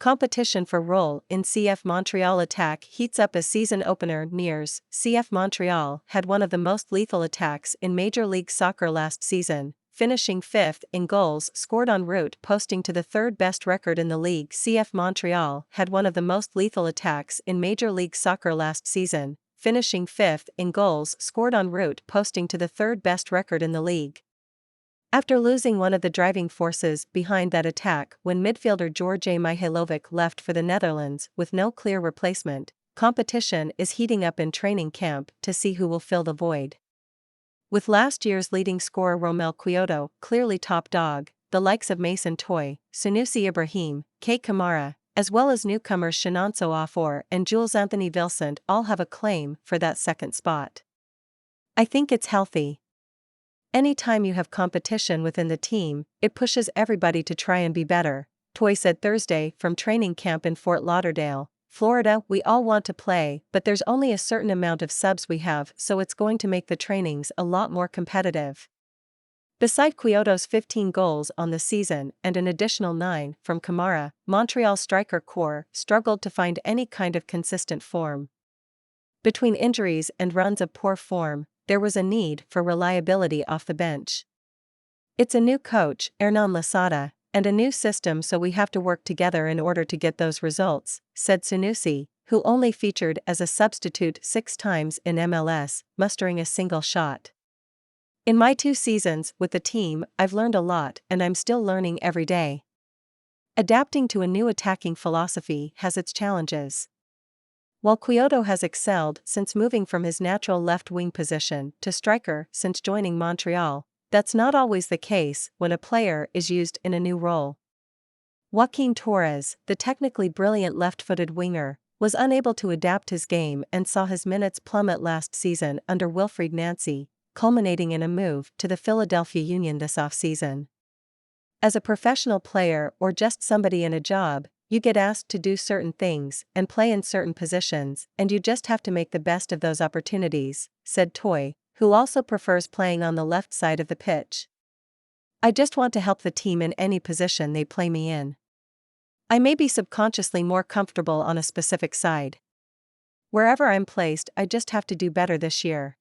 Competition for role in CF Montreal attack heats up as season opener nears. CF Montreal had one of the most lethal attacks in Major League Soccer last season, finishing 5th in goals scored en route, posting to the third-best record in the league. CF Montreal had one of the most lethal attacks in Major League Soccer last season, finishing 5th in goals scored en route, posting to the third-best record in the league. After losing one of the driving forces behind that attack when midfielder Đorđe Mihailovic left for the Netherlands with no clear replacement, competition is heating up in training camp to see who will fill the void. With last year's leading scorer Romell Quioto clearly top dog, the likes of Mason Toye, Sunusi Ibrahim, Kate Kamara, as well as newcomers Shinonso Afor and Jules Anthony Vilcent all have a claim for that second spot. I think it's healthy. Anytime you have competition within the team, it pushes everybody to try and be better, Toye said Thursday from training camp in Fort Lauderdale, Florida. We all want to play, but there's only a certain amount of subs we have, so it's going to make the trainings a lot more competitive. Beside Quioto's 15 goals on the season and an additional 9 from Kamara, Montreal striker core struggled to find any kind of consistent form. Between injuries and runs of poor form, there was a need for reliability off the bench. It's a new coach, Hernan Losada, and a new system, so we have to work together in order to get those results, said Sunusi, who only featured as a substitute 6 times in MLS, mustering a single shot. In my 2 seasons with the team, I've learned a lot and I'm still learning every day. Adapting to a new attacking philosophy has its challenges. While Quioto has excelled since moving from his natural left-wing position to striker since joining Montreal, that's not always the case when a player is used in a new role. Joaquin Torres, the technically brilliant left-footed winger, was unable to adapt his game and saw his minutes plummet last season under Wilfried Nancy, culminating in a move to the Philadelphia Union this offseason. As a professional player or just somebody in a job, you get asked to do certain things and play in certain positions, and you just have to make the best of those opportunities, said Toye, who also prefers playing on the left side of the pitch. I just want to help the team in any position they play me in. I may be subconsciously more comfortable on a specific side. Wherever I'm placed, I just have to do better this year.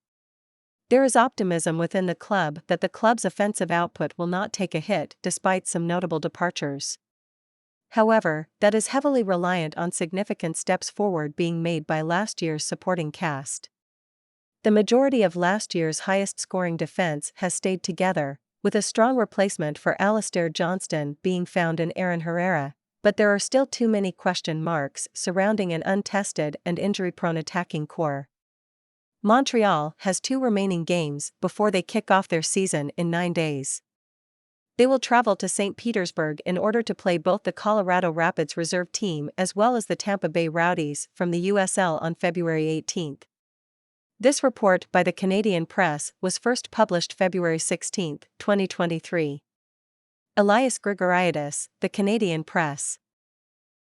There is optimism within the club that the club's offensive output will not take a hit despite some notable departures. However, that is heavily reliant on significant steps forward being made by last year's supporting cast. The majority of last year's highest-scoring defense has stayed together, with a strong replacement for Alistair Johnston being found in Aaron Herrera, but there are still too many question marks surrounding an untested and injury-prone attacking core. Montreal has 2 remaining games before they kick off their season in 9 days. They will travel to St. Petersburg in order to play both the Colorado Rapids reserve team as well as the Tampa Bay Rowdies from the USL on February 18. This report by the Canadian Press was first published February 16, 2023. Elias Grigoriadis, the Canadian Press.